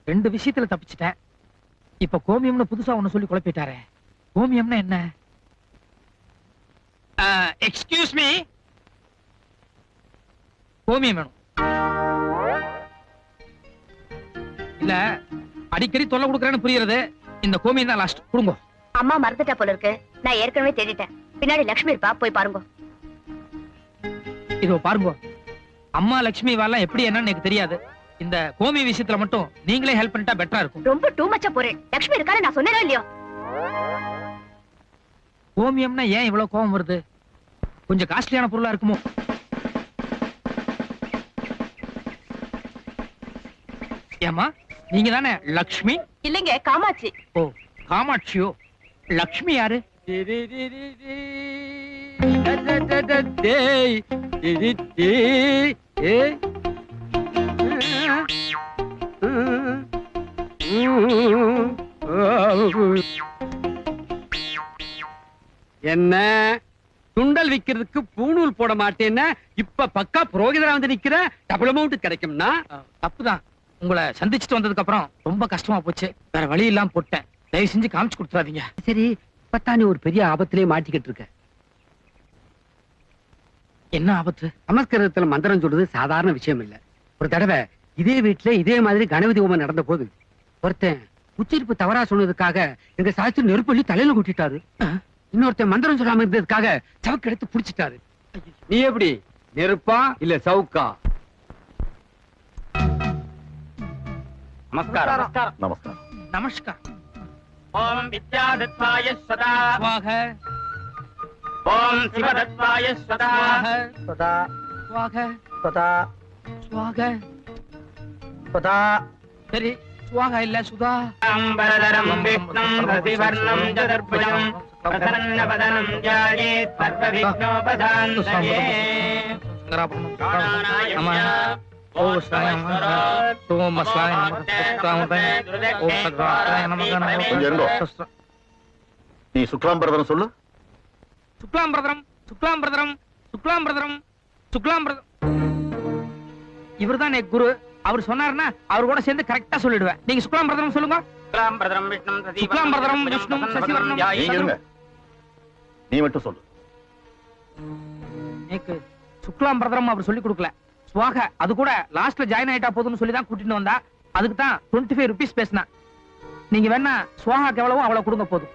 2 விஷயத்துல தப்பிச்சிட்டேன். இப்ப கோமியம்னு புதுசா ஒண்ணு சொல்லி குழப்பிட்டாரே. கோமியம்னா என்ன? எக்ஸ்கியூஸ் மீ, கோமியம் வேணும். இல்ல அடிக்கடி தொல்லை கொடுக்கறேன்னு புரியுறது. இந்த கோமியம் தான் லாஸ்ட். கொடுங்க. அம்மா மறந்துட்டா போல இருக்கு. நான் ஏற்கனவே தேடிட்டேன். பின்னாடி லட்சுமி இருப்பா, போய் பாருங்க. இதோ பாருங்க, அம்மா லட்சுமி வாலாம் எப்படி என்னன்னு எனக்கு தெரியாது. இந்த கோமி விஷயத்துல மட்டும் நீங்களே ஹெல்ப் பண்ணிட்டா பெட்டரா இருக்கும். ரொம்ப டூ மச்சா போறேன். லட்சுமி இருக்காரு நான் சொன்னேனோ இல்லையோ. கோமியம்னா ஏன் இவ்வளவு கோபம் வருது? கொஞ்சம் காஸ்ட்லியான பொருளா இருக்குமோ? ஏமா நீங்க தானே லக்ஷ்மி? இல்லைங்க, காமாட்சி. ஓ காமாட்சியோ. லக்ஷ்மி யாரு? என்ன சுண்டல் விக்கிறதுக்கு பூணூல் போட மாட்டேன்னா இப்ப பக்கா புரோகிதரா வந்து நிக்கிற. டபுள் அமௌண்ட் கிடைக்கும்னா தப்புதான். உங்களை சந்திச்சுட்டு வந்ததுக்கு அப்புறம் ரொம்ப கஷ்டமா போச்சு. வேற வழி இல்லாம போட்டேன். தயவு செஞ்சு காமிச்சு கொடுத்துறாதீங்க. சரி, இப்பத்தான் நீ ஒரு பெரிய ஆபத்திலே மாட்டிக்கிட்டு இருக்க. என்ன ஆபத்து? சமஸ்கிருதத்துல மந்திரம் சொல்றது சாதாரண விஷயம் இல்ல. ஒரு தடவை இதே வீட்டுல இதே மாதிரி கணபதி ஹோமம் நடந்த போது ஒருத்தன் உச்சரிப்பு தவறா சொன்னதுக்காக எங்க சாஸ்திரி நெருப்பள்ளி தலையில கூட்டிட்டாரு. இன்னொருத்தன் மந்திரம் சொல்லாம இருந்ததுக்காக சவுக்கு எடுத்து புடிச்சிட்டாரு. நீ எப்படி, நெருப்பா இல்ல சவுக்கா? நமஸ்காரம். நமஸ்காரம். நமஸ்காரம். ஓம் வித்யாதத்வாய சதா ஸ்வாஹ ஓம் சிவதத்வாய சதா சதா ஸ்வாஹ சதா ஸ்வாஹ. சதா சரி, ஸ்வாஹ இல்ல சுதா. அம்பரதரம் விஷ்ணும் ரதிவர்ணம் சதுர்புஜம் பிரசன்னவதனம் ஜாயேத் சர்வவிக்னோபசாந்தயே நம ஓம் ஸ்வாய நமः ஓம் ஸ்வாய நமः ஓம் சத்வாய நமः. கொஞ்சம் இருங்கோ. நீ சுக்லாம்பரதரம் சொல்லு. சுக்லாம்பிரதரம் சுக்லாம்பிரதரம் சுக்லாம்பிரதரம் சுக்லாம்பிரதரம். இவர்தான் என் குரு. அவர் சொன்னாருன்னா அவர் கூட சேர்ந்து கரெக்டா சொல்லிடுவேன். நீங்க சுக்லாம்பிரதரம் சொல்லுங்க. சுக்லாம்பிரதரம் விஷ்ணும் சுக்லாம்பிரதரம் விஷ்ணும் சசிவர்ணம். நீங்க இருங்க. நீ மட்டும் சொல்லு. எனக்கு சுக்லாம்பிரதரம் அவர் சொல்லி கொடுக்கல. ஸ்வாக அது கூட லாஸ்ட்ல ஜாயின் ஆயிட்டா போதும்னு சொல்லி தான் கூட்டிட்டு வந்தா. அதுக்கு தான் 25 rupees பேசினா. நீங்க வேணா ஸ்வாகாக்கு எவ்வளவோ அவ்வளவு கொடுங்க போதும்.